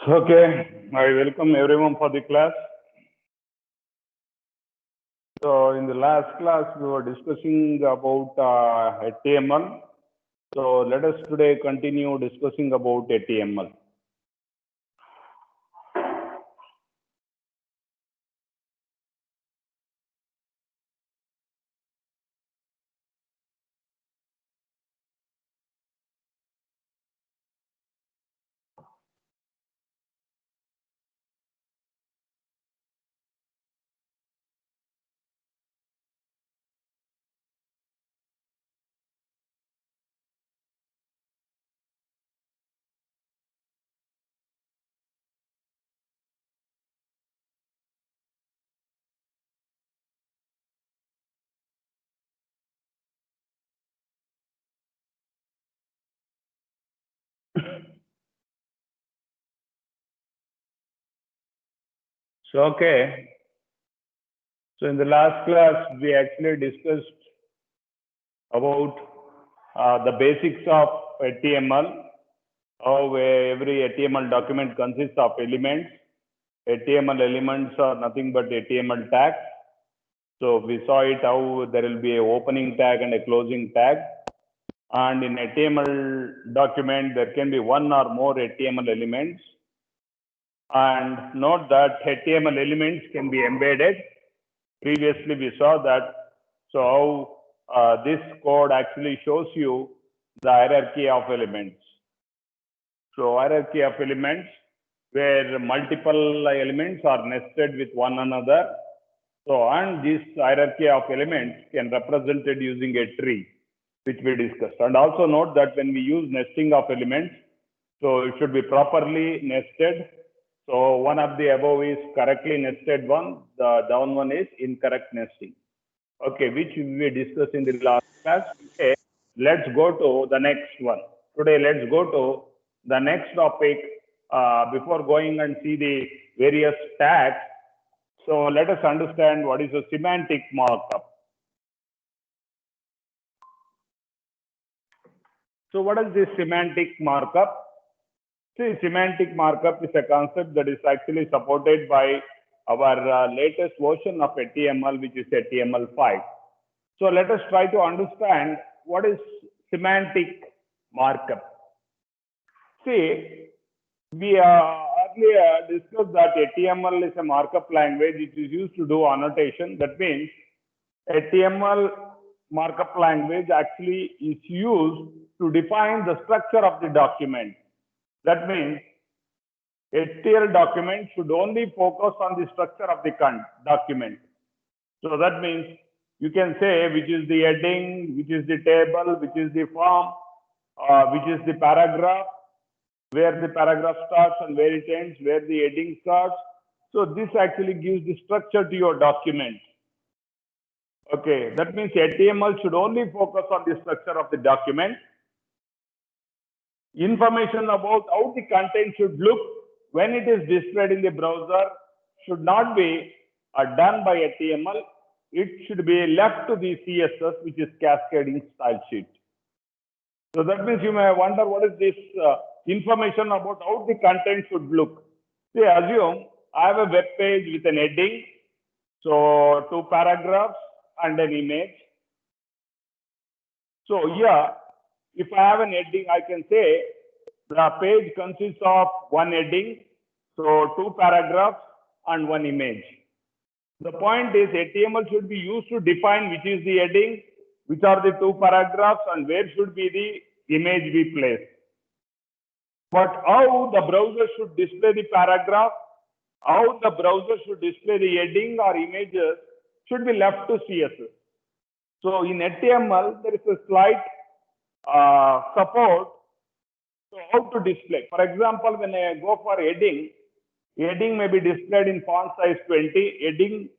Okay, I welcome everyone for the class. So in the last class, we were discussing about HTML. So let us today continue discussing about HTML. Okay. So in the last class, we actually discussed about the basics of HTML, how every HTML document consists of elements. HTML elements are nothing but HTML tags. So we saw it how there will be a opening tag and a closing tag. And in HTML document, there can be one or more HTML elements. And note that HTML elements can be embedded. Previously, we saw that. So how this code actually shows you the hierarchy of elements. So hierarchy of elements where multiple elements are nested with one another. So and this hierarchy of elements can be represented using a tree, which we discussed. And also note that when we use nesting of elements, so it should be properly nested. So one of the above is correctly nested one, the down one is incorrect nesting. Okay, which we discussed in the last class. Okay, let's go to the next one. Today, let's go to the next topic before going and see the various tags. So let us understand what is a semantic markup. So what is this semantic markup? See, semantic markup is a concept that is actually supported by our latest version of HTML, which is HTML5. So let us try to understand what is semantic markup. See, we earlier discussed that HTML is a markup language which is used to do annotation. That means HTML markup language actually is used to define the structure of the document. That means HTML document should only focus on the structure of the document. So that means you can say which is the heading, which is the table, which is the form, which is the paragraph, where the paragraph starts and where it ends, where the heading starts. So this actually gives the structure to your document. Okay, that means HTML should only focus on the structure of the document. Information about how the content should look when it is displayed in the browser should not be done by HTML. It should be left to the CSS, which is cascading style sheet. So that means you may wonder what is this information about how the content should look. See, assume I have a web page with an heading, so 2 paragraphs and an image. So here, if I have an heading, I can say the page consists of one heading, so 2 paragraphs and one image. The point is HTML should be used to define which is the heading, which are the 2 paragraphs, and where should be the image be placed. But how the browser should display the paragraph, how the browser should display the heading or images should be left to CSS. So in HTML, there is a slight support to how to display. For example, when I go for heading may be displayed in font size 20, heading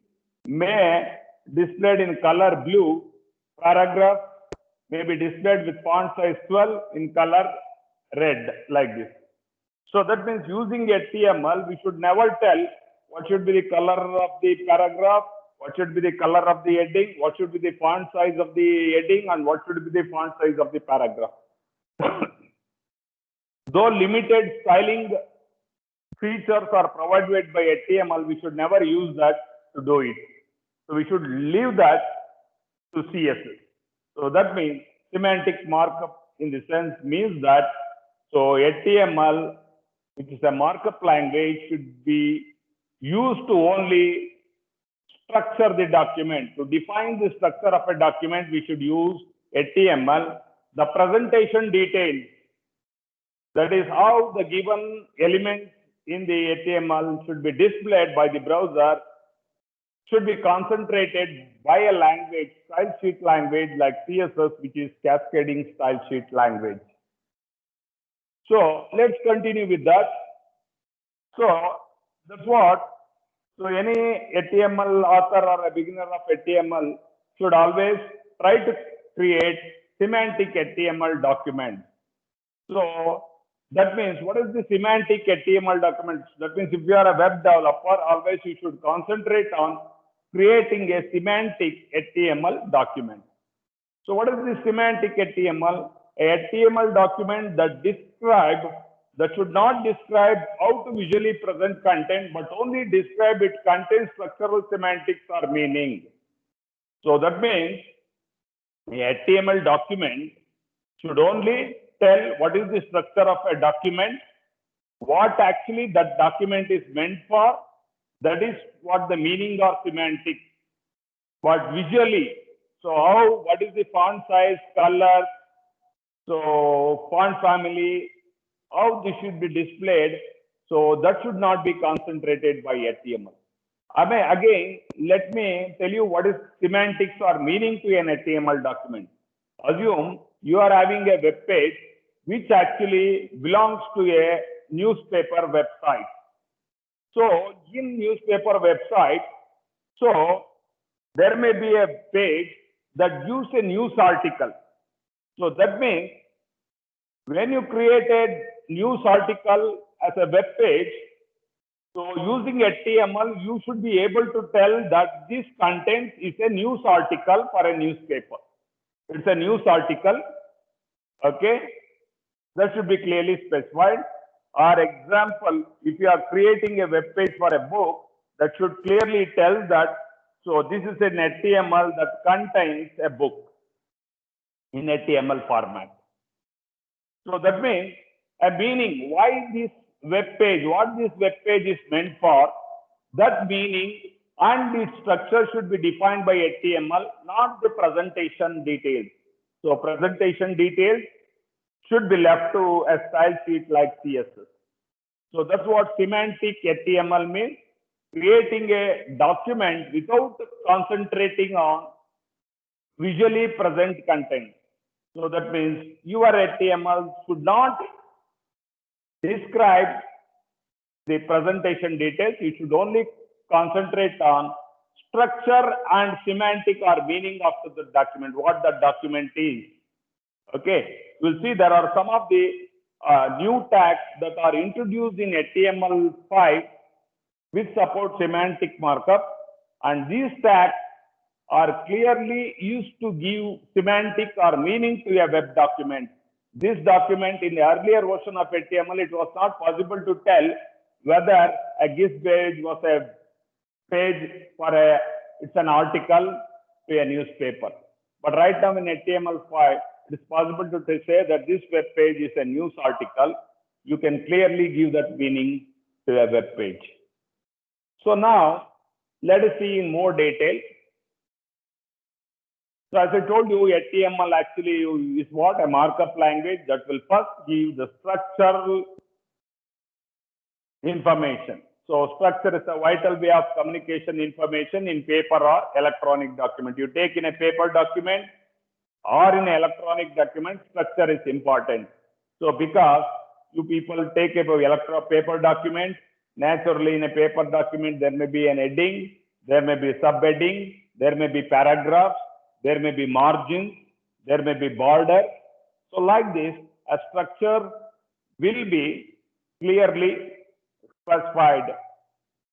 may displayed in color blue, paragraph may be displayed with font size 12 in color red, like this. So that means using HTML, we should never tell what should be the color of the paragraph, what should be the color of the heading, what should be the font size of the heading, and what should be the font size of the paragraph. Though limited styling features are provided by HTML, we should never use that to do it. So we should leave that to CSS. So that means semantic markup in the sense means that so HTML, which is a markup language, should be used to only structure the document. To define the structure of a document, we should use HTML. The presentation details, that is how the given elements in the HTML should be displayed by the browser, should be concentrated by a language, style sheet language like CSS, which is cascading style sheet language. So let's continue with that. So that's what. So any HTML author or a beginner of HTML should always try to create semantic HTML document. So that means, what is the semantic HTML document? That means if you are a web developer, always you should concentrate on creating a semantic HTML document. So what is the semantic HTML? A HTML document that should not describe how to visually present content, but only describe its content, structural semantics or meaning. So that means a HTML document should only tell what is the structure of a document, what actually that document is meant for, that is what the meaning or semantics, but visually, so what is the font size, color, so font family, how this should be displayed, so that should not be concentrated by HTML. Again, let me tell you what is semantics or meaning to an HTML document. Assume you are having a web page which actually belongs to a newspaper website. So in newspaper website, so there may be a page that gives a news article. So that means when you create a news article as a web page, so using HTML, you should be able to tell that this content is a news article for a newspaper. It's a news article, okay? That should be clearly specified. Or example, if you are creating a web page for a book, that should clearly tell that, so this is an HTML that contains a book in HTML format. So that means a meaning, why this web page, what this web page is meant for, that meaning and its structure should be defined by HTML, not the presentation details. So presentation details should be left to a style sheet like CSS. So that's what semantic HTML means, creating a document without concentrating on visually present content. So that means your HTML should not describe the presentation details. You should only concentrate on structure and semantic or meaning of the document, what the document is. Okay, we'll see there are some of the new tags that are introduced in HTML5 which support semantic markup, and these tags are clearly used to give semantic or meaning to a web document. This document in the earlier version of HTML, it was not possible to tell whether a GIF page was a page for it's an article to a newspaper. But right now in HTML5, it is possible to say that this web page is a news article. You can clearly give that meaning to a web page. So now, let us see in more detail. So as I told you, HTML actually is what? A markup language that will first give the structural information. So structure is a vital way of communication information in paper or electronic document. You take in a paper document or in an electronic document, structure is important. So because you people take a paper document, naturally in a paper document, there may be an heading, there may be subheading, there may be paragraphs, there may be margins, there may be border. So like this, a structure will be clearly specified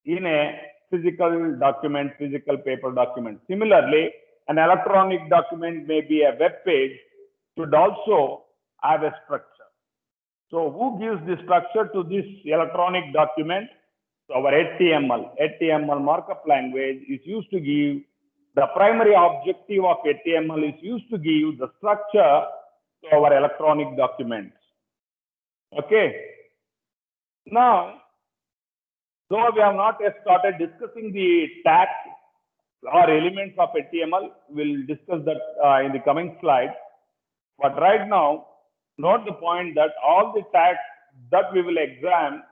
in a physical document, physical paper document. Similarly, an electronic document may be a web page, should also have a structure. So who gives the structure to this electronic document? So our HTML. HTML markup language is used to give the primary objective of HTML is used to give the structure to our electronic documents. Okay. Now, though we have not yet started discussing the tags or elements of HTML, we'll discuss that in the coming slide. But right now, note the point that all the tags that we will examine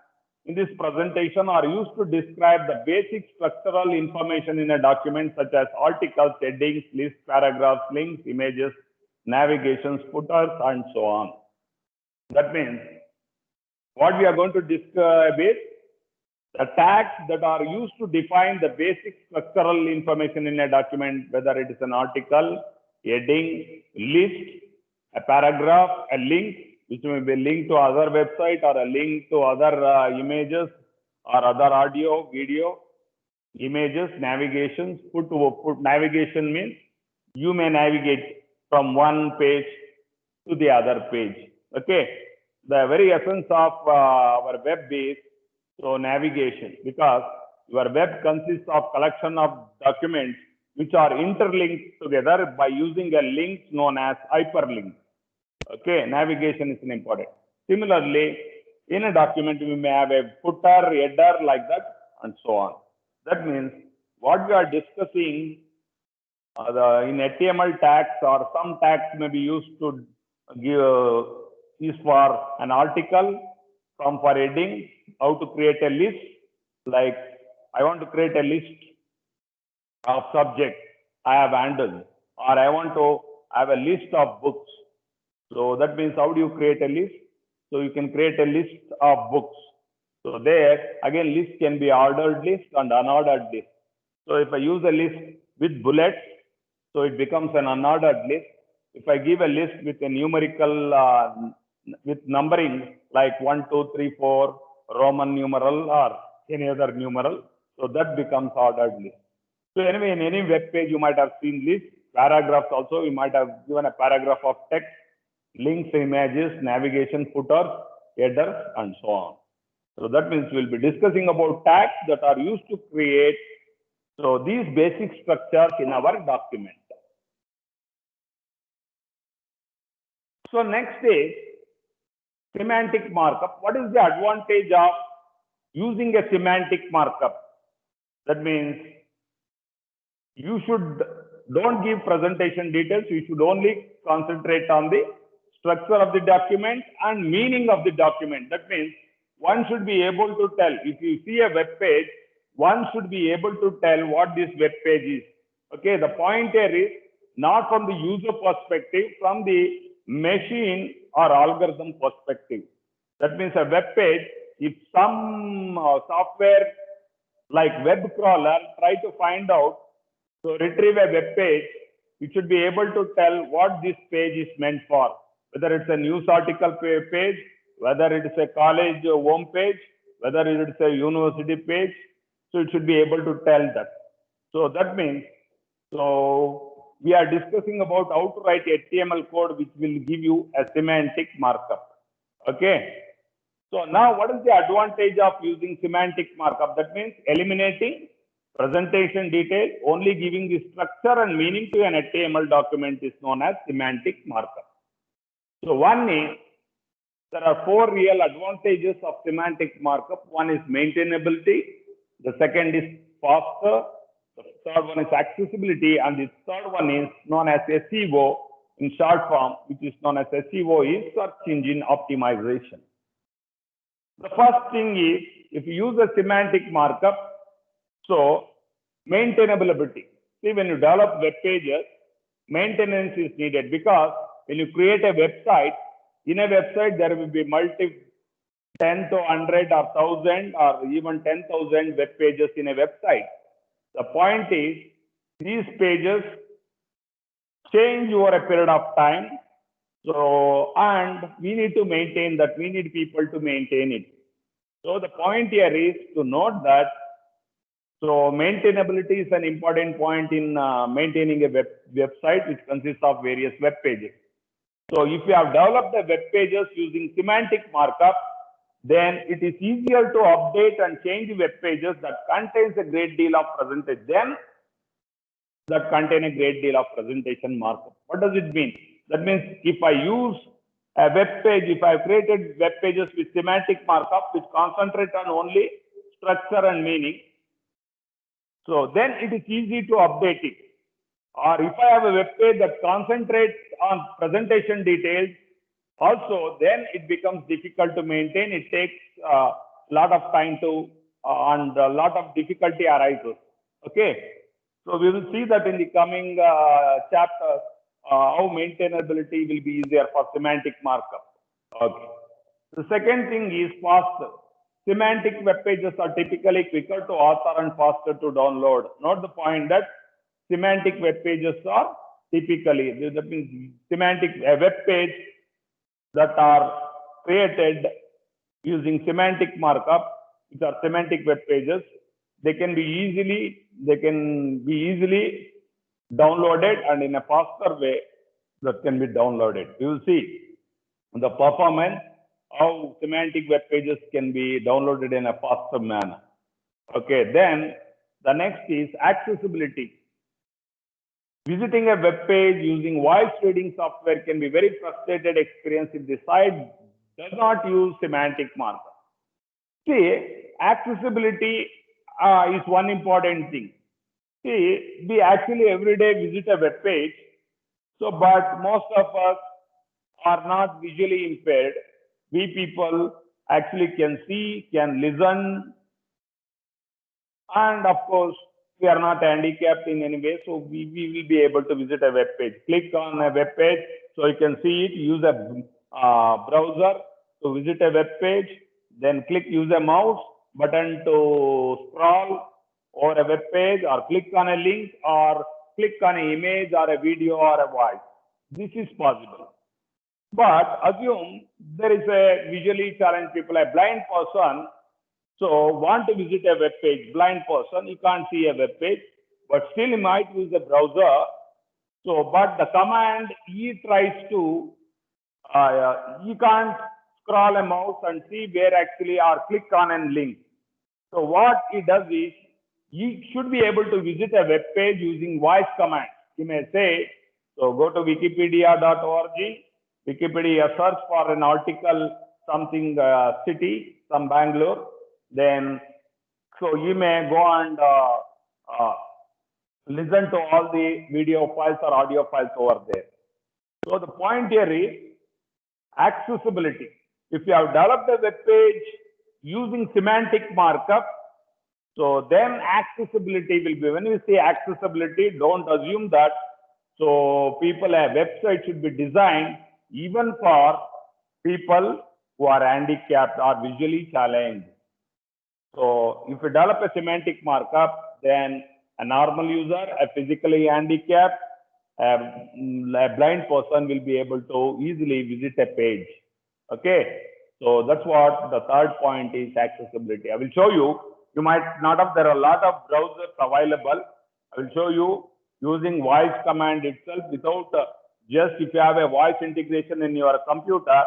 in this presentation are used to describe the basic structural information in a document, such as articles, headings, lists, paragraphs, links, images, navigations, footers, and so on. That means what we are going to describe is the tags that are used to define the basic structural information in a document, whether it is an article, heading, list, a paragraph, a link, which may be linked to other website or a link to other images or other audio, video, images, navigations. Navigation means you may navigate from one page to the other page. Okay, the very essence of our web is navigation, because your web consists of collection of documents which are interlinked together by using a link known as hyperlink. Okay, navigation is important. Similarly, in a document, we may have a footer, header, like that, and so on. That means what we are discussing in HTML tags, or some tags may be used to give is for an article, some for heading, how to create a list. Like I want to create a list of subjects I have handled, or I want to have a list of books. So that means how do you create a list? So you can create a list of books. So there again, list can be ordered list and unordered list. So if I use a list with bullets, so it becomes an unordered list. If I give a list with a numerical with numbering like 1, 2, 3, 4 Roman numeral or any other numeral, so that becomes ordered list. So anyway, in any web page you might have seen list. Paragraphs also, you might have given a paragraph of text, links, images, navigation, footers, headers, and so on. So that means we'll be discussing about tags that are used to create these basic structures in our document. So next is semantic markup. What is the advantage of using a semantic markup? That means you don't give presentation details. You should only concentrate on the structure of the document and meaning of the document. That means one should be able to tell. If you see a web page, one should be able to tell what this web page is. Okay, the point here is not from the user perspective, from the machine or algorithm perspective. That means a web page, if some software like web crawler try to find out, retrieve a web page, you should be able to tell what this page is meant for, whether it's a news article page, whether it is a college home page, whether it is a university page. So it should be able to tell that. So that means, we are discussing about how to write HTML code which will give you a semantic markup. Okay. So now what is the advantage of using semantic markup? That means eliminating presentation detail, only giving the structure and meaning to an HTML document is known as semantic markup. So one is, there are 4 real advantages of semantic markup. One is maintainability. The second is faster. The third one is accessibility. And the third one is known as SEO in short form, which is known as SEO is search engine optimization. The first thing is, if you use a semantic markup, maintainability. See, when you develop web pages, maintenance is needed, because when you create a website, in a website there will be 10 to 100 or 1000 or even 10,000 web pages in a website. The point is, these pages change over a period of time. And we need to maintain that. We need people to maintain it. So the point here is to note that maintainability is an important point in maintaining a website which consists of various web pages. So if you have developed the web pages using semantic markup, then it is easier to update and change web pages that contains a great deal of presentation that contain a great deal of presentation markup. What does it mean? That means if I use a web page, if I've created web pages with semantic markup, which concentrate on only structure and meaning, so then it is easy to update it. Or if I have a web page that concentrates on presentation details, also then it becomes difficult to maintain. It takes a lot of time to, and a lot of difficulty arises. Okay. So we will see that in the coming chapters, how maintainability will be easier for semantic markup. Okay. The second thing is faster. Semantic web pages are typically quicker to author and faster to download. Note the point that semantic web pages are typically, that means semantic web page that are created using semantic markup, which are semantic web pages, they can be easily downloaded, and in a faster way that can be downloaded. You will see the performance, how semantic web pages can be downloaded in a faster manner. Okay, then the next is accessibility. Visiting a web page using voice reading software can be very frustrated experience if the site does not use semantic markup. See, accessibility is one important thing. See, we actually every day visit a web page, so but most of us are not visually impaired. We people actually can see, can listen, and of course, we are not handicapped in any way, so we will be able to visit a web page. Click on a web page so you can see it, use a browser to visit a web page, then click use a mouse button to scroll over a web page, or click on a link, or click on an image or a video or a voice. This is possible. But assume there is a visually challenged people, a blind person, so want to visit a web page, blind person, he can't see a web page, but still he might use the browser. So, but the command he tries to, he can't scroll a mouse and see where actually, or click on a link. So what he does is, he should be able to visit a web page using voice command. He may say, so go to wikipedia.org, Wikipedia search for an article, something city, some Bangalore, then so you may go and listen to all the video files or audio files over there. So the point here is accessibility. If you have developed a web page using semantic markup, so then accessibility will be, when you say accessibility, don't assume that, so people, a website should be designed even for people who are handicapped or visually challenged. So if you develop a semantic markup, then a normal user, a physically handicapped, a blind person will be able to easily visit a page. Okay, so that's what the third point is, accessibility. I will show you. You might not have, there are a lot of browsers available. I will show you using voice command itself without just if you have a voice integration in your computer.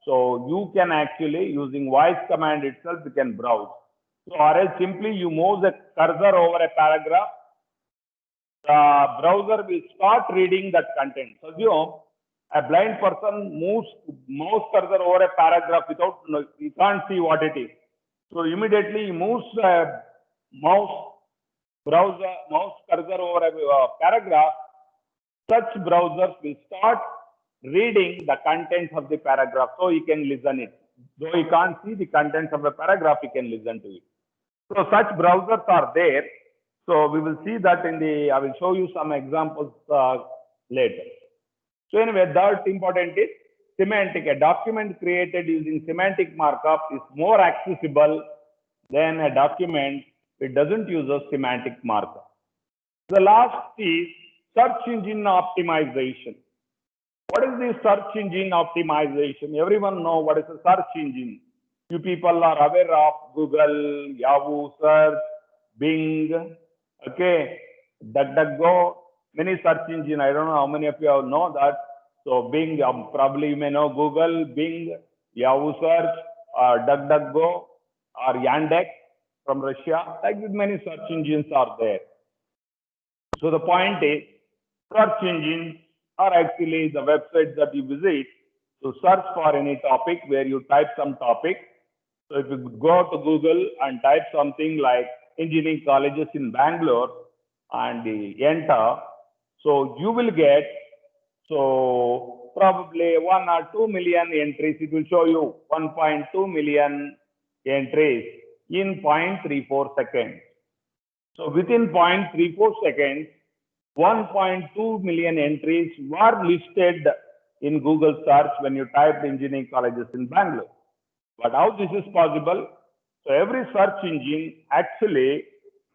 So you can actually using voice command itself, you can browse. So or else simply you move the cursor over a paragraph, the browser will start reading that content. So a blind person moves mouse cursor over a paragraph without, he can't see what it is. So immediately he moves mouse cursor over a paragraph. Such browsers will start reading the contents of the paragraph, so he can listen it. Though he can't see the contents of the paragraph, he can listen to it. So such browsers are there. So we will see that in the, I will show you some examples later. So anyway, third important is semantic. A document created using semantic markup is more accessible than a document which doesn't use a semantic markup. The last is search engine optimization. What is the search engine optimization? Everyone know what is a search engine. You people are aware of Google, Yahoo search, Bing, okay, DuckDuckGo, many search engine. I don't know how many of you know that. So Bing, probably you may know Google, Bing, Yahoo Search, or DuckDuckGo, or Yandex from Russia. Like many search engines are there. So the point is, search engines are actually the websites that you visit to search for any topic where you type some topic. So if you go to Google and type something like engineering colleges in Bangalore and enter, so you will get probably 1 or 2 million entries. It will show you 1.2 million entries in 0.34 seconds. So within 0.34 seconds, 1.2 million entries were listed in Google search when you typed engineering colleges in Bangalore. But how this is possible? So every search engine actually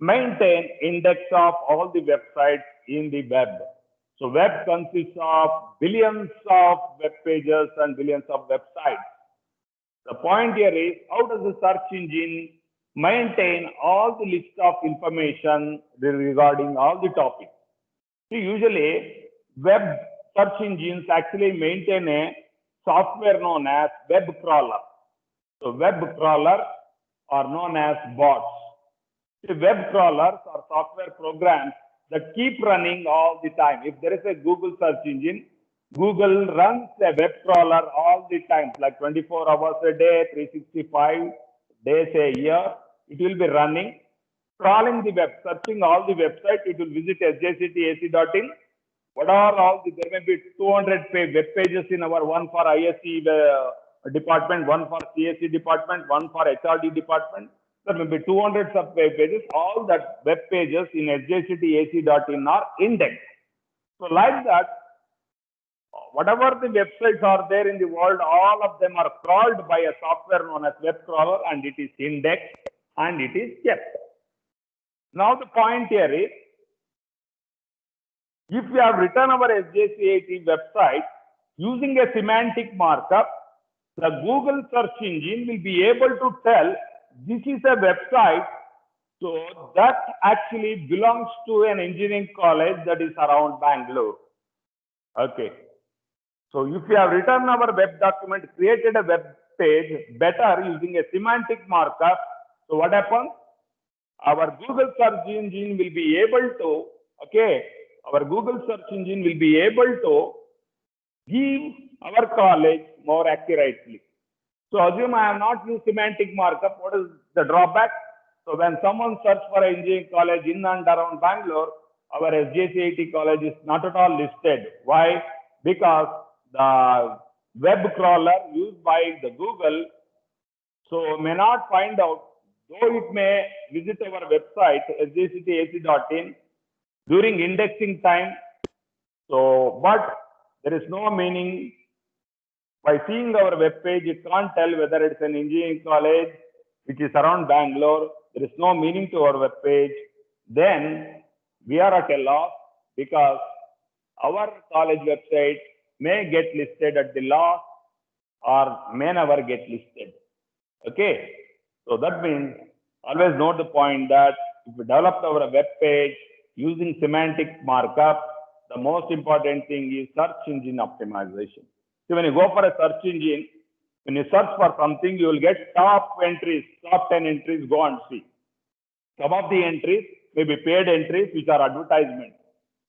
maintain index of all the websites in the web. So web consists of billions of web pages and billions of websites. The point here is, how does the search engine maintain all the list of information regarding all the topics? See, usually web search engines actually maintain a software known as web crawler. So web crawlers are known as bots. The web crawlers are software programs that keep running all the time. If there is a Google search engine, Google runs a web crawler all the time, like 24 hours a day, 365 days a year. It will be running, crawling the web, searching all the websites. It will visit sjctac.in. What are all the, there may be 200 web pages in our one for ISC department, one for CSE department, one for HRD department. There may be 200 web pages. All that web pages in sjctac.in are indexed. So like that, whatever the websites are there in the world, all of them are crawled by a software known as web crawler, and it is indexed and it is kept. Now the point here is, if we have written our SJCAT website using a semantic markup, the Google search engine will be able to tell this is a website, so that actually belongs to an engineering college that is around Bangalore. Okay. So if we have written our web document, created a web page better using a semantic markup, so what happens? Our Google search engine will be able to, our Google search engine will be able to give our college more accurately. So assume I have not used semantic markup. What is the drawback? So when someone searches for an engineering college in and around Bangalore, our SJCAT college is not at all listed. Why? Because the web crawler used by the Google so may not find out, though it may visit our website sjctac.in during indexing time. So, but there is no meaning. By seeing our web page, it can't tell whether it's an engineering college which is around Bangalore. There is no meaning to our web page. Then we are at a loss, because our college website may get listed at the loss or may never get listed. Okay. So that means always note the point that if we developed our web page using semantic markup, the most important thing is search engine optimization. So when you go for a search engine, when you search for something, you will get top entries, top 10 entries, go and see. Some of the entries may be paid entries, which are advertisements.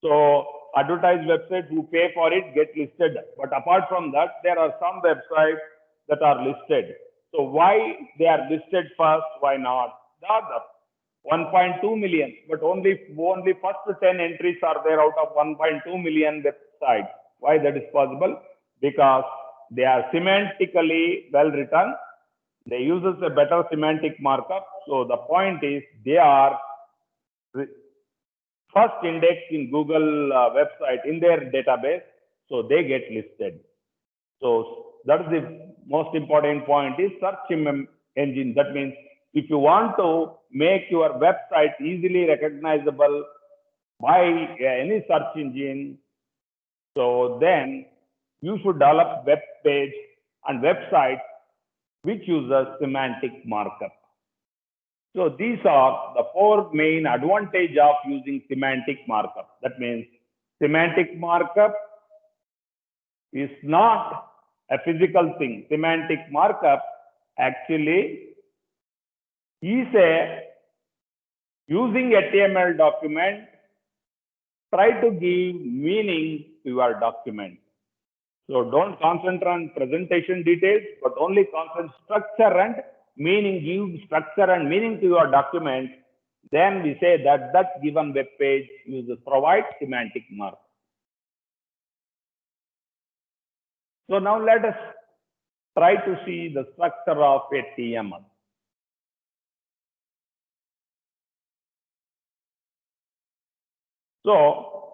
So advertised websites who pay for it get listed. But apart from that, there are some websites that are listed. So why they are listed first, why not the other? 1.2 million, but only first 10 entries are there out of 1.2 million websites. Why that is possible? Because they are semantically well written. They use a better semantic markup. So the point is, they are first indexed in Google website in their database, so they get listed. So that is the most important point, is search engine. That means if you want to make your website easily recognizable by any search engine, so then you should develop web page and website which uses semantic markup. So these are the 4 main advantages of using semantic markup. That means semantic markup is not a physical thing. Semantic markup actually is a using HTML document, try to give meaning to your document. So don't concentrate on presentation details, but only concentrate structure and meaning, give structure and meaning to your document. Then we say that that given web page uses provide semantic markup. So now let us try to see the structure of HTML. So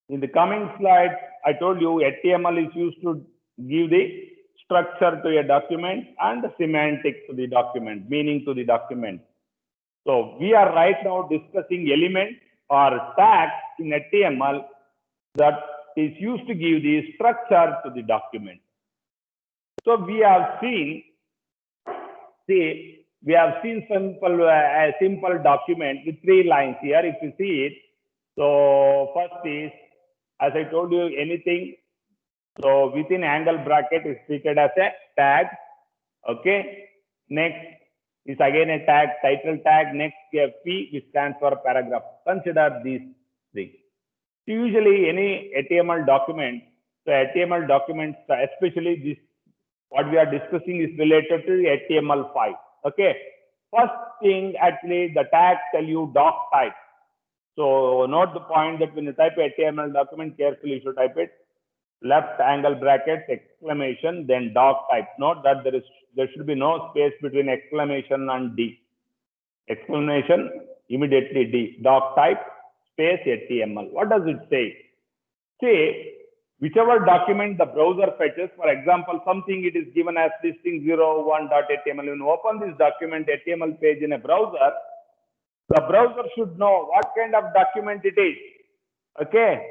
in the coming slides, I told you HTML is used to give the structure to a document and the semantics to the document, meaning to the document. So we are right now discussing elements or tags in HTML that is used to give the structure to the document. So we have seen, a simple document with 3 lines here. If you see it, so first is, as I told you, anything. So within angle bracket is treated as a tag. Okay. Next is again a tag, title tag. Next we have P, which stands for paragraph. Consider these 3. Usually any HTML document, so HTML documents, especially this, what we are discussing is related to HTML5. Okay. First thing, actually, the tags tell you doc type. So note the point that when you type HTML document, carefully you should type it left angle bracket exclamation, then doc type. Note that there should be no space between exclamation and D. Exclamation, immediately D. Doc type, space HTML. What does it say? Say, whichever document the browser fetches, for example, something it is given as listing01.html. When you open this document HTML page in a browser, the browser should know what kind of document it is. Okay.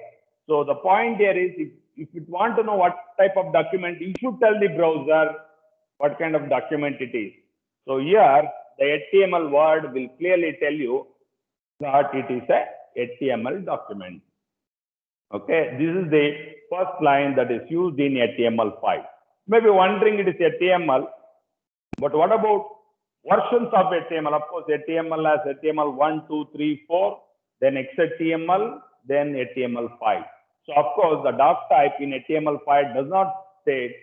So the point here is, if you want to know what type of document, you should tell the browser what kind of document it is. So here, the HTML word will clearly tell you that it is a HTML document. Okay, this is the first line that is used in HTML5. Maybe wondering it is HTML, but what about versions of HTML? Of course, HTML has HTML 1, 2, 3, 4, then XHTML, then HTML5. So of course, the doc type in HTML5 does not state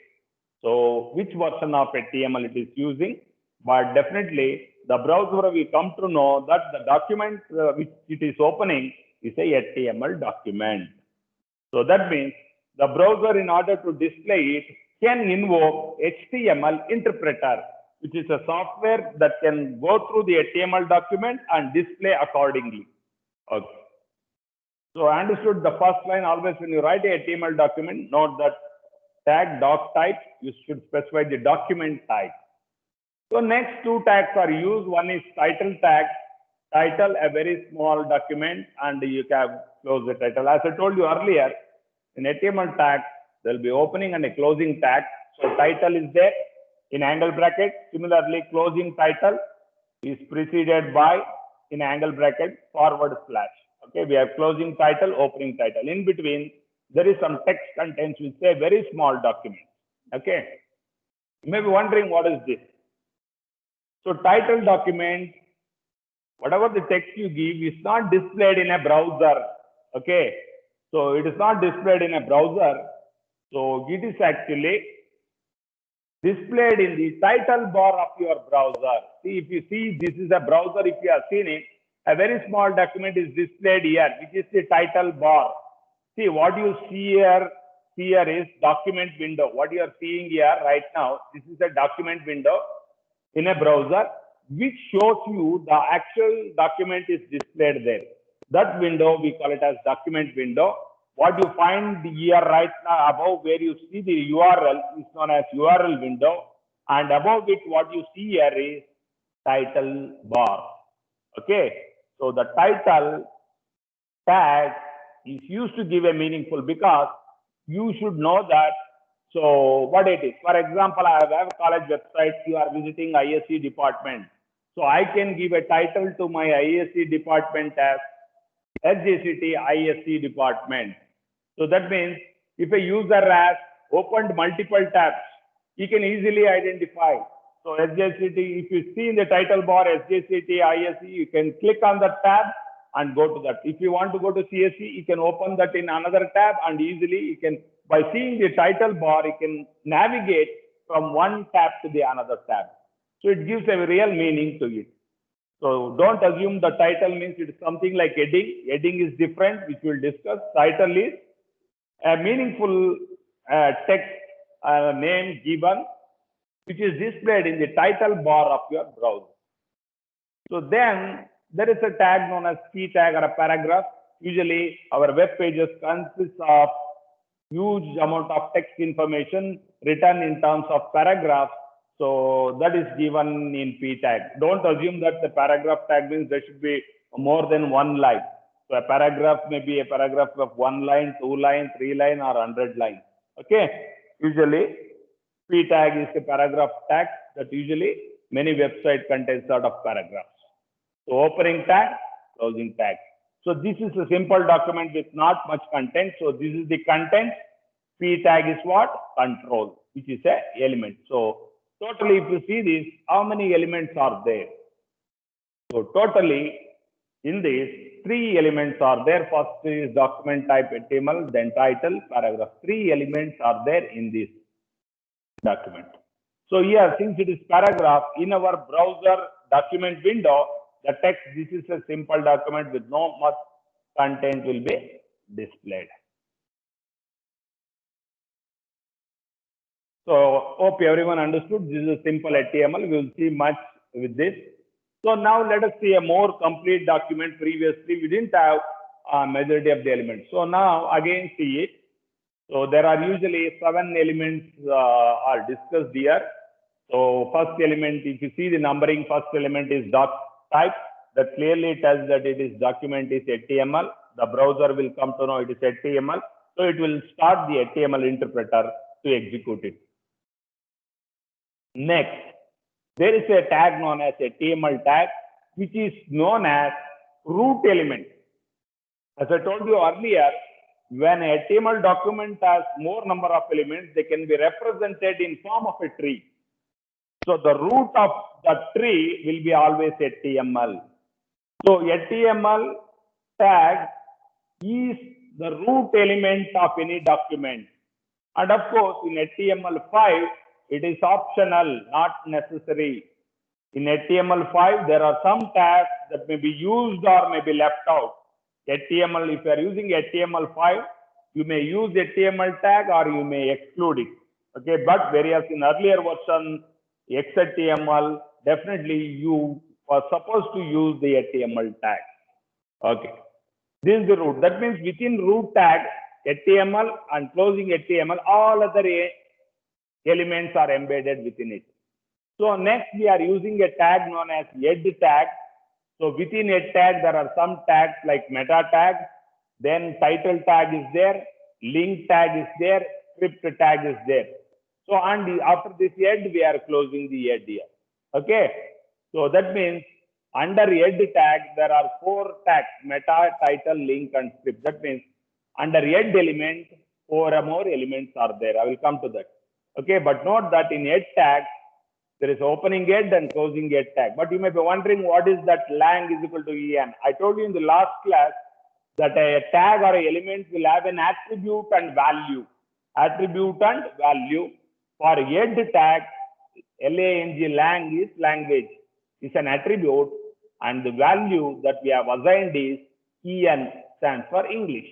so which version of HTML it is using, but definitely the browser will come to know that the document which it is opening is a HTML document. So that means the browser, in order to display it, can invoke HTML interpreter, which is a software that can go through the HTML document and display accordingly. Okay. So I understood the first line. Always when you write a HTML document, note that tag doc type, you should specify the document type. So next 2 tags are used. One is title tag. Title, a very small document, and you can close the title. As I told you earlier, in HTML tag, there will be opening and a closing tag. So title is there in angle bracket. Similarly, closing title is preceded by, in angle bracket, forward slash. Okay, we have closing title, opening title. In between, there is some text contents which say very small document. Okay, you may be wondering what is this. So title document, whatever the text you give is not displayed in a browser. Okay, so it is not displayed in a browser. So it is actually displayed in the title bar of your browser. See, if you see this is a browser, if you have seen it, a very small document is displayed here, which is the title bar. See, what you see here is document window. What you are seeing here right now, this is a document window in a browser, which shows you the actual document is displayed there. That window, we call it as document window. What you find here right now above where you see the URL is known as URL window. And above it, what you see here is title bar. Okay. So the title tag is used to give a meaningful, because you should know that. So what it is, for example, I have a college website, you are visiting ISC department. So I can give a title to my ISC department as SJCT ISC department. So that means If a user has opened multiple tabs, he can easily identify. So SJCT, if you see in the title bar SJCT, ISE, you can click on the tab and go to that. If you want to go to CSE, you can open that in another tab and easily you can, by seeing the title bar, you can navigate from one tab to the another tab. So it gives a real meaning to it. So don't assume the title means it is something like heading. Heading is different, which we'll discuss. Title is a meaningful text name given, which is displayed in the title bar of your browser. So then there is a tag known as p tag or a paragraph. Usually our web pages consist of huge amount of text information written in terms of paragraphs. So that is given in p tag. Don't assume that the paragraph tag means there should be more than one line. So a paragraph may be a paragraph of 1 line, 2 line, 3 line, or 100 lines. Okay. Usually p tag is a paragraph tag that usually many websites contain sort of paragraphs. So opening tag, closing tag. So this is a simple document with not much content. So this is the content. P tag is what? Control, which is a element. So totally, if you see this, how many elements are there? So totally in this, 3 elements are there. First is document type HTML, then title, paragraph. 3 elements are there in this document. So here, since it is paragraph, in our browser document window, the text, this is a simple document with no much content will be displayed. So hope everyone understood. This is a simple HTML. We will see much with this. So now let us see a more complete document. Previously, we didn't have a majority of the elements. So now again see it. So there are usually 7 elements are discussed here. So first element, if you see the numbering, first element is doc type. That clearly tells that it is document is HTML. The browser will come to know it is HTML. So it will start the HTML interpreter to execute it. Next, there is a tag known as HTML tag, which is known as root element. As I told you earlier, when a HTML document has more number of elements, they can be represented in form of a tree. So the root of the tree will be always HTML. So HTML tag is the root element of any document. And of course, in HTML5, it is optional, not necessary. In HTML5, there are some tags that may be used or may be left out. HTML, if you are using HTML5, you may use HTML tag or you may exclude it. Okay, but whereas in earlier version, XHTML, definitely you are supposed to use the HTML tag. Okay, this is the root. That means within root tag, HTML and closing HTML, all other elements are embedded within it. So next we are using a tag known as head tag. So within a tag, there are some tags like meta tag, then title tag is there, link tag is there, script tag is there. So and after this head, we are closing the head here. Okay. So that means under head tag, there are 4 tags, meta, title, link, and script. That means under head element, 4 or more elements are there. I will come to that. Okay, but note that in head tag, there is opening head and closing head tag. But you may be wondering what is that lang is equal to en. I told you in the last class that a tag or a element will have an attribute and value. Attribute and value. For head tag, lang is language. Is an attribute, and the value that we have assigned is en, stands for English.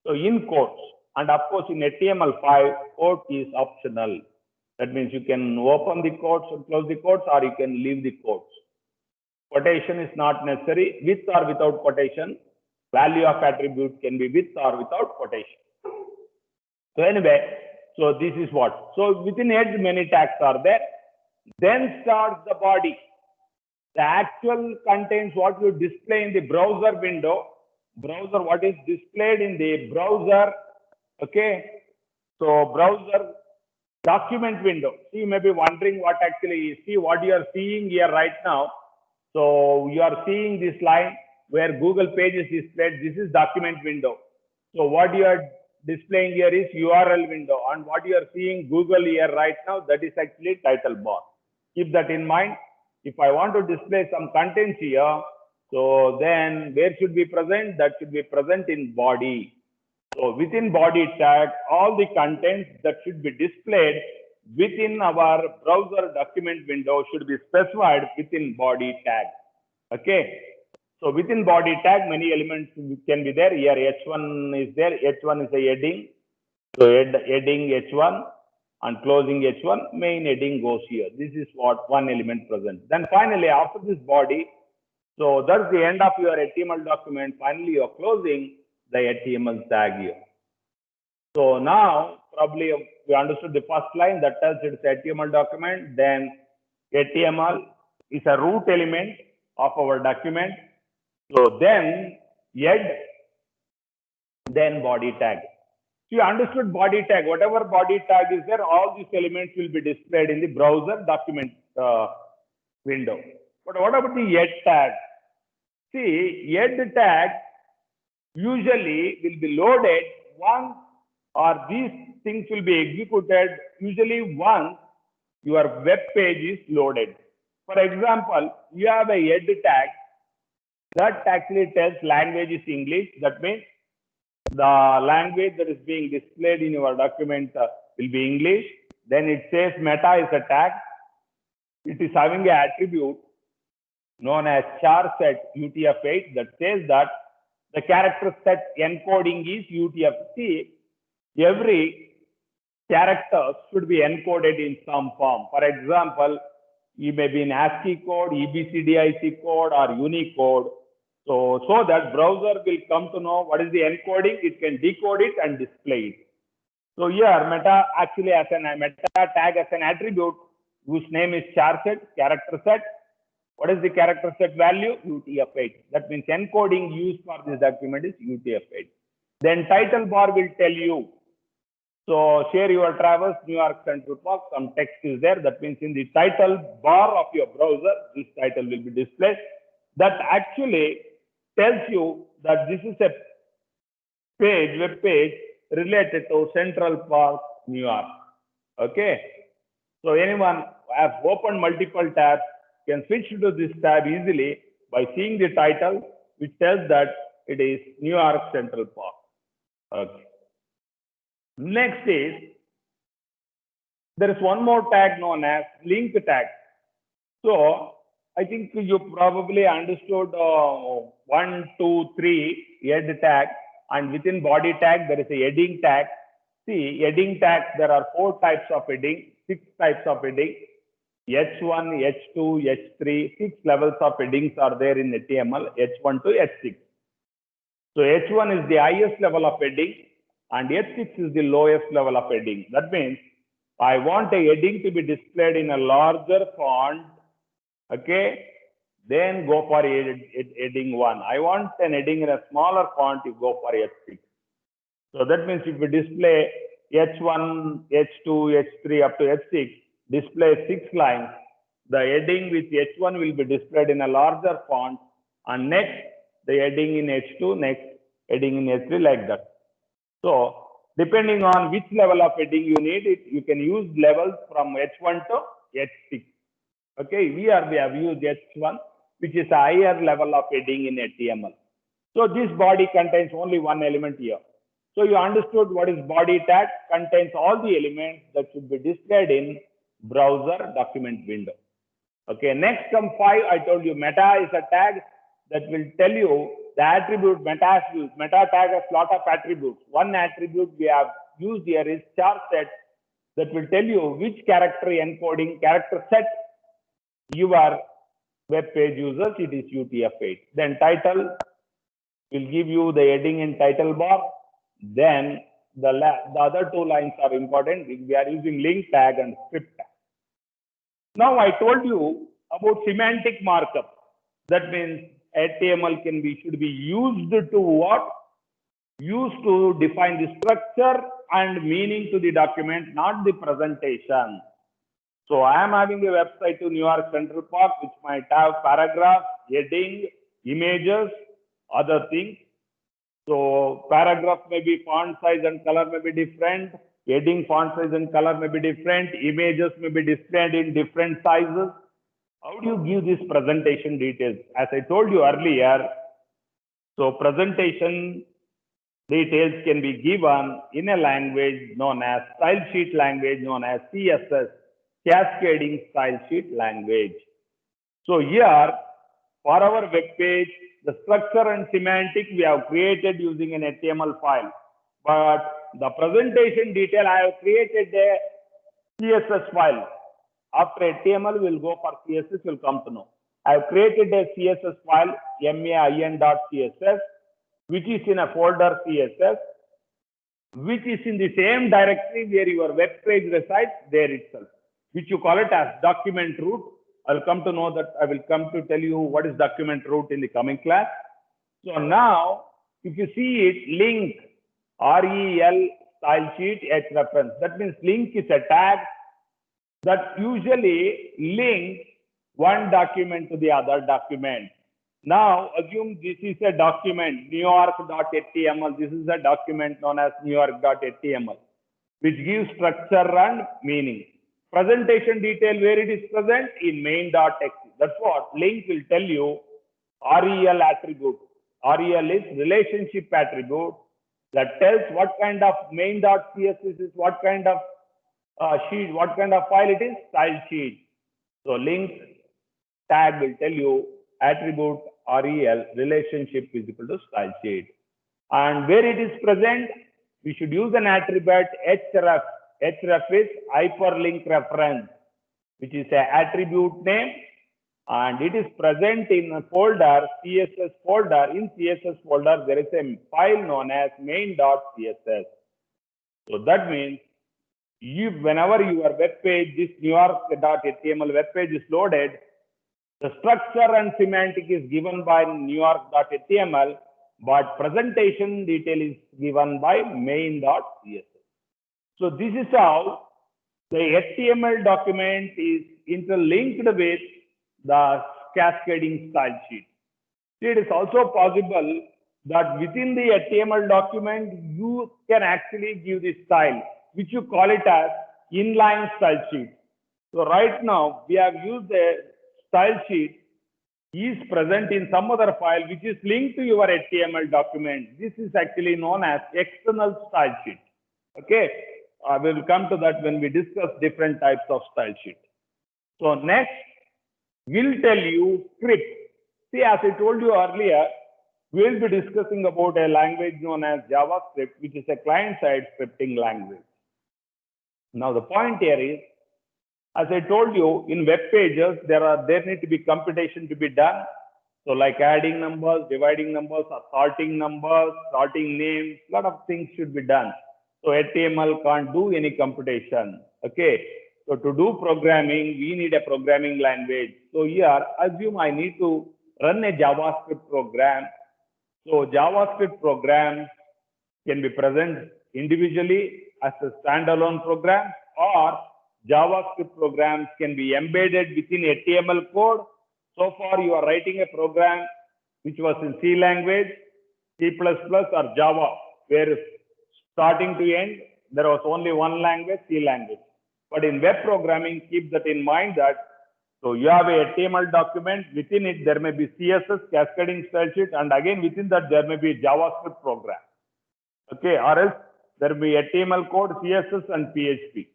So in quotes, and of course in HTML5, quote is optional. That means you can open the quotes and close the quotes, or you can leave the quotes. Quotation is not necessary, with or without quotation. Value of attribute can be with or without quotation. So anyway, so this is what. So within head, many tags are there. Then starts the body. The actual contains what you display in the browser window. Browser, what is displayed in the browser. Okay. So browser document window. See, you may be wondering what actually is. See what you are seeing here right now. So you are seeing this line where Google Pages is displayed. This is document window. So what you are displaying here is URL window, and what you are seeing Google here right now, that is actually title bar. Keep that in mind. If I want to display some contents here, so then where should be present? That should be present in body. So within body tag, all the contents that should be displayed within our browser document window should be specified within body tag. Okay. So within body tag, many elements can be there. Here H1 is there. H1 is a heading. So heading H1 and closing H1, main heading goes here. This is what one element present. Then finally, after this body, so that's the end of your HTML document. Finally, you're closing the HTML tag here. So now probably we understood the first line that tells it's HTML document. Then HTML is a root element of our document. So then head, then body tag. So you understood body tag. Whatever body tag is there, all these elements will be displayed in the browser document window. But what about the head tag? See, head tag usually will be loaded once, or these things will be executed usually once your web page is loaded. For example, you have a head tag that actually tells language is English. That means the language that is being displayed in your document will be English. Then it says meta is a tag. It is having an attribute known as char set UTF-8 that says that the character set encoding is UTF-8. Every character should be encoded in some form. For example, it may be in ASCII code, EBCDIC code, or Unicode. So that browser will come to know what is the encoding. It can decode it and display it. So here, meta actually has a meta tag as an attribute whose name is char set, character set. What is the character set value? UTF-8. That means encoding used for this document is UTF-8. Then title bar will tell you. So share your travels, New York Central Park, some text is there. That means in the title bar of your browser, this title will be displayed. That actually tells you that this is a page, web page related to Central Park, New York. Okay. So anyone who has opened multiple tabs can switch to this tab easily by seeing the title, which tells that it is New York Central Park. Okay. Next is, there is one more tag known as link tag. So I think you probably understood 1, 2, 3 head tag, and within body tag there is a heading tag. See, heading tag, there are 4 types of heading, 6 types of heading. H1, H2, H3, 6 levels of headings are there in HTML, H1 to H6. So H1 is the highest level of heading and H6 is the lowest level of heading. That means I want a heading to be displayed in a larger font, okay, then go for heading 1. I want an heading in a smaller font, you go for H6. So that means if we display H1, H2, H3 up to H6, display 6 lines, the heading with H1 will be displayed in a larger font, and next the heading in H2, next heading in H3, like that. So depending on which level of heading you need, you can use levels from H1 to H6. Okay, here we have used H1, which is a higher level of heading in HTML. So this body contains only one element here. So you understood what is body tag, contains all the elements that should be displayed in browser document window. Okay, next come 5, I told you meta is a tag that will tell you the attribute meta has used. Meta tag has lot of attributes. One attribute we have used here is char set that will tell you which character encoding, character set your web page users, it is UTF-8. Then title will give you the heading in title bar. Then the other 2 lines are important. We are using link tag and script tag. Now I told you about semantic markup. That means HTML should be used to what? Used to define the structure and meaning to the document, not the presentation. So I am having a website to New York Central Park, which might have paragraph, heading, images, other things. So paragraph may be font size and color may be different. Heading font size and color may be different. Images may be displayed in different sizes. How do you give these presentation details? As I told you earlier, so presentation details can be given in a language known as style sheet language known as CSS, cascading style sheet language. So here, for our web page, the structure and semantic we have created using an HTML file. But the presentation detail, I have created a CSS file. After HTML, we'll go for CSS, we'll come to know. I have created a CSS file, main.css, which is in a folder CSS, which is in the same directory where your web page resides there itself, which you call it as document root. I'll come to know that I will come to tell you what is document root in the coming class. So now, if you see it, link, REL, style sheet, href. That means link is a tag that usually links one document to the other document. Now, assume this is a document, newyork.html. This is a document known as newyork.html, which gives structure and meaning. Presentation detail, where it is present? In main.txt. That's what link will tell you. REL attribute. REL is relationship attribute that tells what kind of main.css is, what kind of sheet, what kind of file it is, style sheet. So link tag will tell you attribute REL relationship is equal to style sheet. And where it is present, we should use an attribute href. Href is hyperlink reference, which is an attribute name, and it is present in a folder, CSS folder. In CSS folder, there is a file known as main.css. So that means whenever your web page, this newyork.html web page is loaded, the structure and semantic is given by newyork.html, but presentation detail is given by main.css. So this is how the HTML document is interlinked with the cascading style sheet. It is also possible that within the HTML document, you can actually give the style, which you call it as inline style sheet. So right now, we have used the style sheet is present in some other file which is linked to your HTML document. This is actually known as external style sheet. Okay, we will come to that when we discuss different types of style sheet. So next, we'll tell you script. See, as I told you earlier, we'll be discussing about a language known as JavaScript, which is a client-side scripting language. Now the point here is, as I told you, in web pages, there need to be computation to be done. So like adding numbers, dividing numbers, or sorting numbers, sorting names, a lot of things should be done. So HTML can't do any computation. Okay. So to do programming, we need a programming language. So here, assume I need to run a JavaScript program. So JavaScript programs can be present individually as a standalone program, or JavaScript programs can be embedded within HTML code. So far, you are writing a program which was in C language, C++, or Java, where starting to end, there was only one language, C language. But in web programming, keep that in mind that, so you have a HTML document, within it there may be CSS, cascading style sheet, and again within that there may be JavaScript program. Okay, or else there may be HTML code, CSS, and PHP.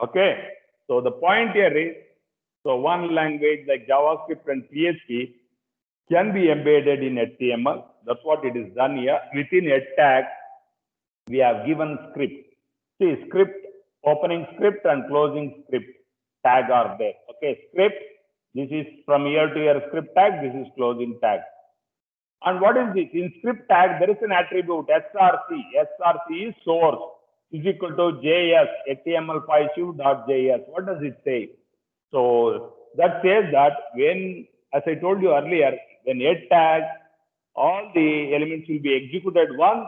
Okay, so the point here is, so one language like JavaScript and PHP can be embedded in HTML. That's what it is done here. Within a tag, we have given script. See, script, opening script and closing script tag are there. Okay, script, this is from here to here script tag, this is closing tag. And what is this? In script tag, there is an attribute src. Src is source, is equal to js, html5.js. What does it say? So that says that when, as I told you earlier, when head tag, all the elements will be executed once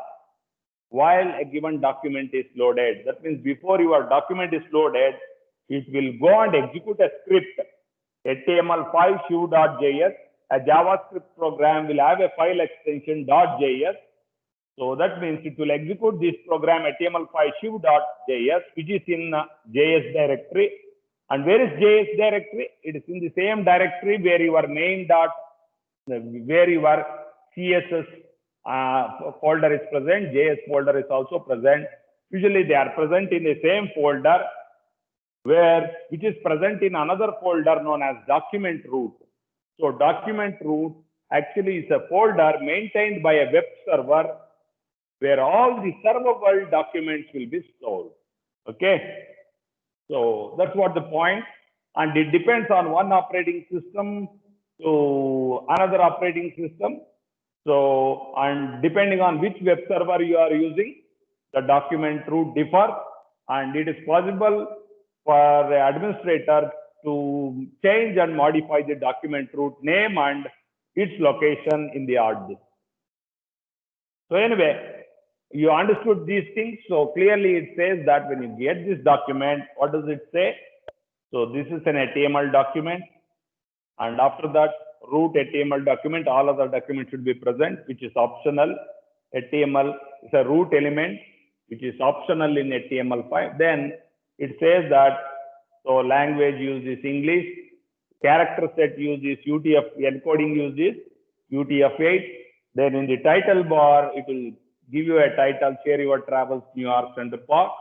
while a given document is loaded. That means before your document is loaded, it will go and execute a script, html5.js. A JavaScript program will have a file extension .js, So that means it will execute this program HTML5 shiv.js, which is in JS directory. And where is JS directory? It is in the same directory where your main dot, where your CSS folder is present. JS folder is also present. Usually they are present in the same folder, which is present in another folder known as document root. So document root actually is a folder maintained by a web server where all the servable documents will be stored. Okay, so that's what the point, and it depends on one operating system to another operating system. So, and depending on which web server you are using, the document root differs, and it is possible for the administrator to change and modify the document root name and its location in the hard disk. So anyway, you understood these things. So clearly it says that when you get this document, what does it say? So this is an HTML document. And after that, root HTML document, all other documents should be present, which is optional. HTML is a root element, which is optional in HTML5. Then it says that, so language use is English, character set use is UTF, encoding use is UTF-8. Then in the title bar, it will give you a title, share your travels, New York Central Park.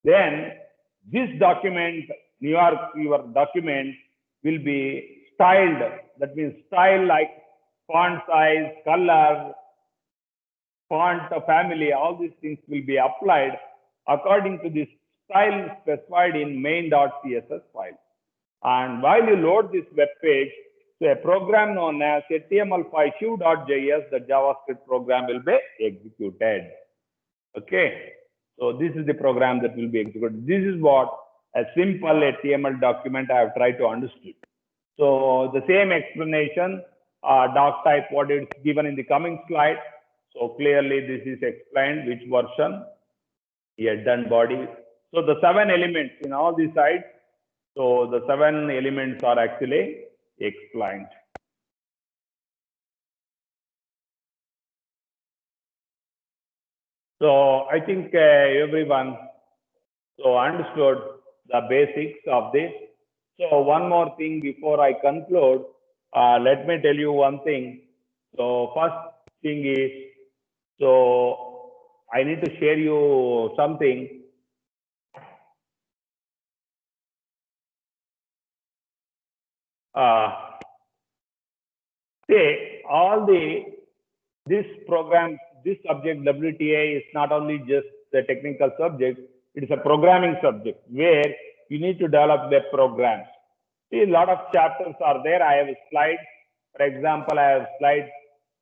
Then this document, your document will be styled. That means style like font size, color, font family, all these things will be applied according to this style specified in main.css file. And while you load this web page, so a program known as HTML5 shiv.js, the JavaScript program will be executed. Okay, so this is the program that will be executed. This is what a simple HTML document I have tried to understand. So the same explanation, doc type, what is given in the coming slide. So clearly this is explained which version, here done body. So the 7 elements in all these sides. So the 7 elements are actually explained. So I think everyone so understood the basics of this. So one more thing before I conclude, let me tell you one thing. So first thing is, so I need to share you something. Say all this program, this subject WTA is not only just the technical subject, it is a programming subject where you need to develop web programs. See, a lot of chapters are there. I have slides. For example, I have slides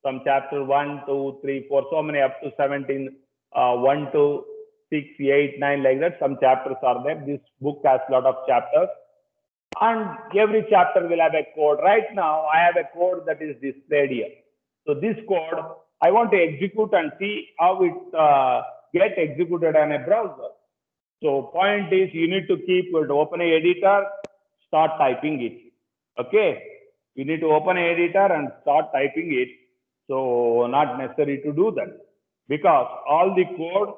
from chapter 1, 2, 3, 4, so many up to 17, 1 to 6, 8, 9, like that. Some chapters are there. This book has a lot of chapters. And every chapter will have a code. Right now, I have a code that is displayed here. So this code, I want to execute and see how it gets executed on a browser. So point is, you need to keep it, open an editor, start typing it. Okay, you need to open an editor and start typing it. So not necessary to do that, because all the code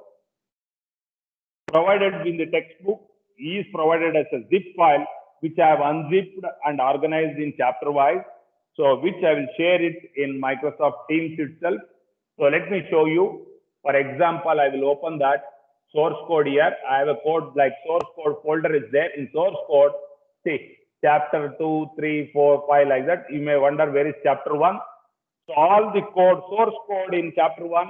provided in the textbook is provided as a zip file, which I have unzipped and organized in chapter wise. So which I will share it in Microsoft Teams itself. So let me show you. For example, I will open that source code here. I have a code like source code folder is there. In source code, see chapter 2, 3, 4, 5 like that. You may wonder where is chapter 1. So all the code, source code in chapter 1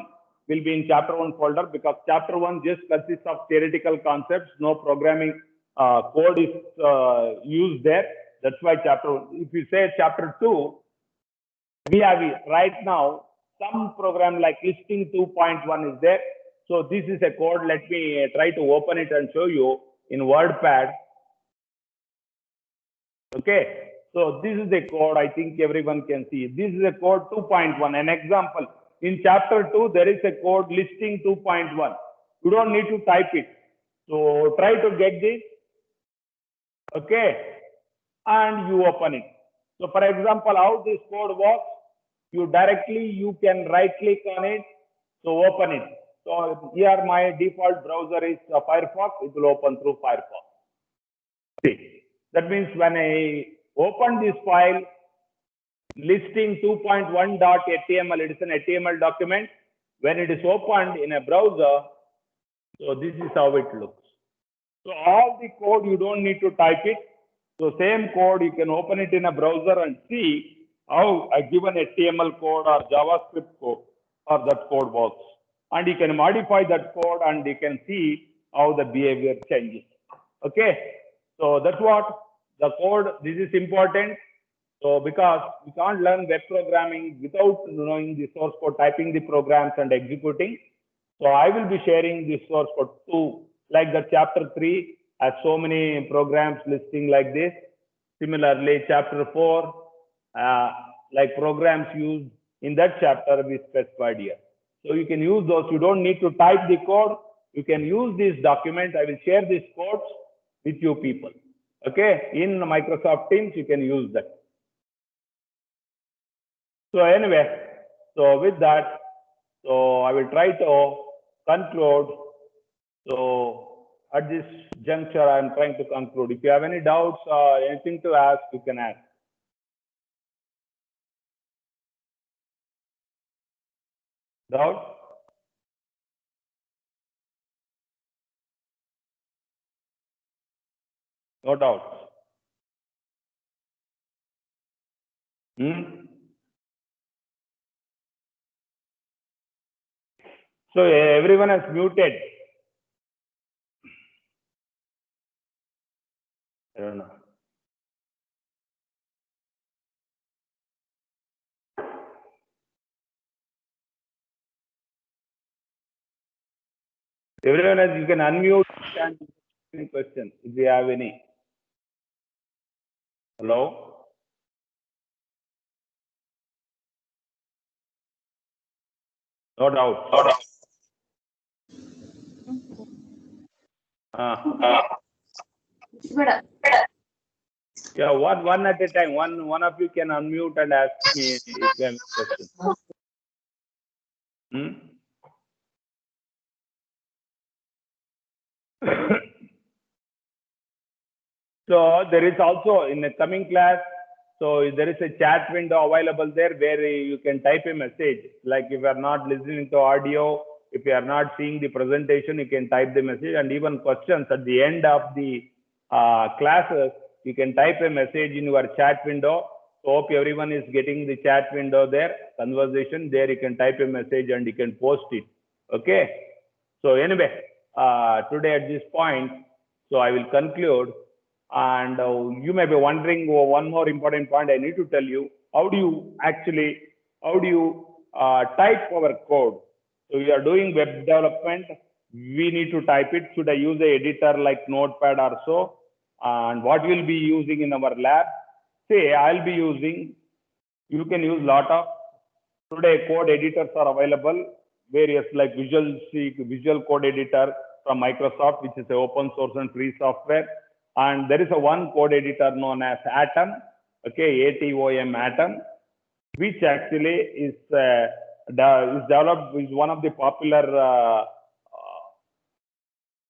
will be in chapter 1 folder, because chapter 1 just consists of theoretical concepts. No programming code is used there. That's why chapter 1. If you say chapter 2, we have right now some program like listing 2.1 is there. So this is a code. Let me try to open it and show you in WordPad. Okay, so this is the code. I think everyone can see. This is a code 2.1. An example, in chapter 2, there is a code listing 2.1. You don't need to type it. So try to get this. Okay, and you open it. So for example, how this code works, you can right click on it So open it. So here my default browser is Firefox. It will open through Firefox. See, that means when I open this file, listing 2.1.html, it is an HTML document. When it is opened in a browser, so this is how it looks. So all the code, you don't need to type it. So same code, you can open it in a browser and see how a given HTML code or JavaScript code or that code works. And you can modify that code and you can see how the behavior changes. Okay. So that's what the code, this is important. So because we can't learn web programming without knowing the source code, typing the programs and executing. So I will be sharing the source code too, like the chapter 3 has so many programs listing like this. Similarly, chapter 4, like programs used in that chapter we specified here. So you can use those. You don't need to type the code. You can use these documents. I will share these codes with you people. Okay, in Microsoft Teams, you can use that. So anyway, so with that, so I will try to conclude. So at this juncture, I am trying to conclude. If you have any doubts or anything to ask, you can ask. Doubt? No doubts. So everyone has muted. I don't know. Everyone has, you can unmute and any questions if you have any. Hello? No doubt. No doubt. Yeah, one at a time. One of you can unmute and ask me if you have any questions. So there is also in the coming class, so there is a chat window available there where you can type a message. Like if you are not listening to audio, if you are not seeing the presentation, you can type the message, and even questions at the end of the classes, you can type a message in your chat window. So hope everyone is getting the chat window there, conversation there. You can type a message and you can post it. Okay. So anyway, today at this point, so I will conclude. And you may be wondering, one more important point I need to tell you. How do you type our code? So we are doing web development. We need to type it. Should I use a editor like Notepad or so? And what we'll be using in our lab? Say I'll be using, you can use lot of, today code editors are available, various like Visual Code Editor from Microsoft, which is an open source and free software. And there is a one code editor known as Atom, okay, ATOM Atom, which actually is developed, is one of the popular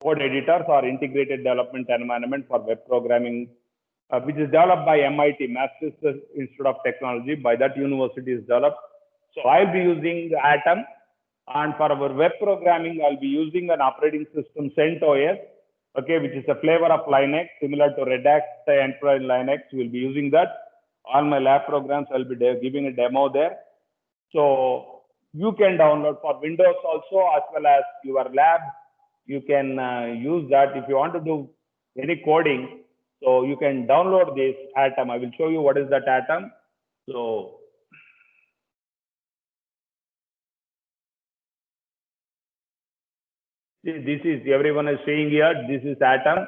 code editors or integrated development environment for web programming, which is developed by MIT, Massachusetts Institute of Technology. By that university is developed. So I'll be using Atom, and for our web programming, I'll be using an operating system CentOS, okay, which is a flavor of Linux, similar to Red Hat Enterprise Linux. We'll be using that. All my lab programs, I'll be giving a demo there. So you can download for Windows also, as well as your lab. You can use that if you want to do any coding. So you can download this Atom. I will show you what is that Atom. So this is, everyone is seeing here, this is Atom.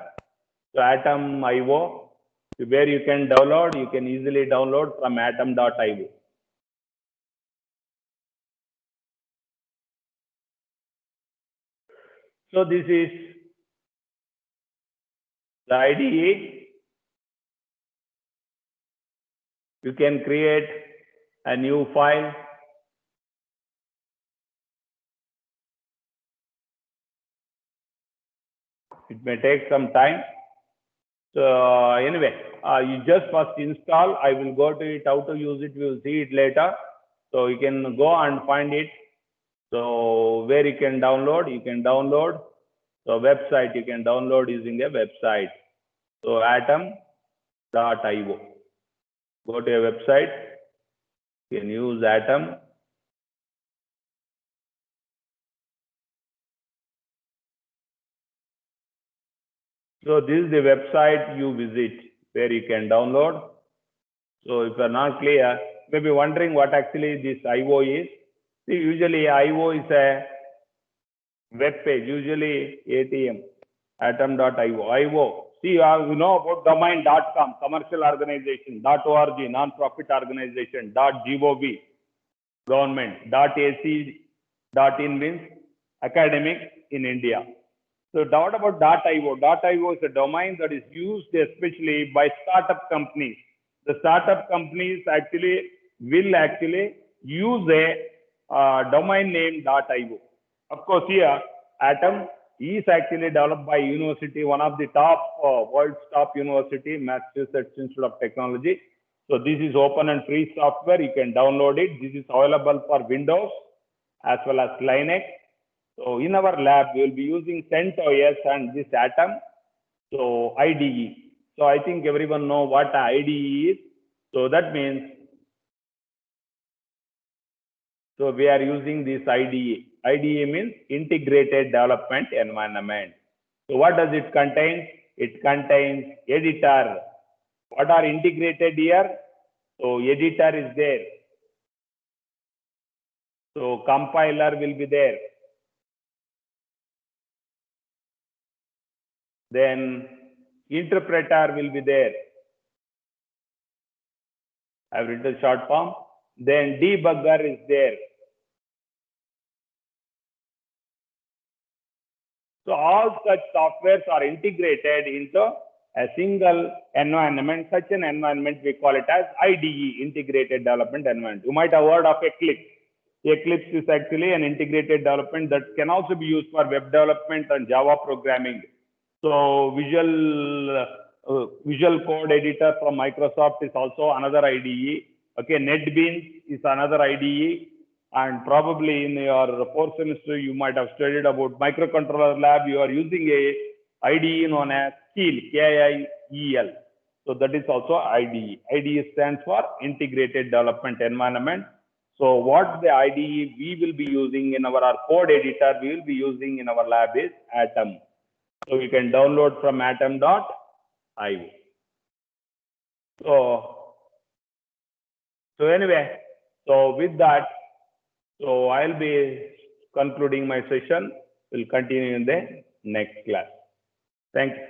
So Atom IO, where you can download, you can easily download from atom.io. So this is the IDE. You can create a new file. It may take some time. So anyway, you just first install. I will go to it, how to use it, we will see it later. So you can go and find it. So where you can download, so website, you can download using a website. So atom.io. Go to a website, you can use Atom. So this is the website you visit where you can download. So if you are not clear, maybe wondering what actually this IO is. See, usually IO is a web page, usually ATM, atom.io, IO. See, you know about domain.com, commercial organization, .org, non-profit organization, .gov, government, .ac, .in means academic in India. So what about .io? .io is a domain that is used especially by startup companies. The startup companies will use a domain name .io. Of course, here Atom is actually developed by university, one of the top world's top university, Massachusetts Institute of Technology. So this is open and free software. You can download it. This is available for Windows as well as Linux. So in our lab, we will be using CentOS and this Atom. So IDE. So I think everyone know what IDE is. So that means, so we are using this IDE. IDE means Integrated Development Environment. So what does it contain? It contains editor. What are integrated here? So editor is there. So compiler will be there. Then interpreter will be there. I've written short form. Then debugger is there. So all such softwares are integrated into a single environment. Such an environment we call it as IDE, Integrated Development Environment. You might have heard of Eclipse. Eclipse is actually an integrated development that can also be used for web development and Java programming. So Visual Code Editor from Microsoft is also another IDE. Okay, NetBeans is another IDE. And probably in your fourth semester, you might have studied about microcontroller lab. You are using a IDE known as KIEL, K-I-E-L. So that is also IDE. IDE stands for Integrated Development Environment. So what the IDE we will be using in our code editor, we will be using in our lab is Atom. So you can download from atom.io. So anyway, so with that, so I'll be concluding my session. We'll continue in the next class. Thank you.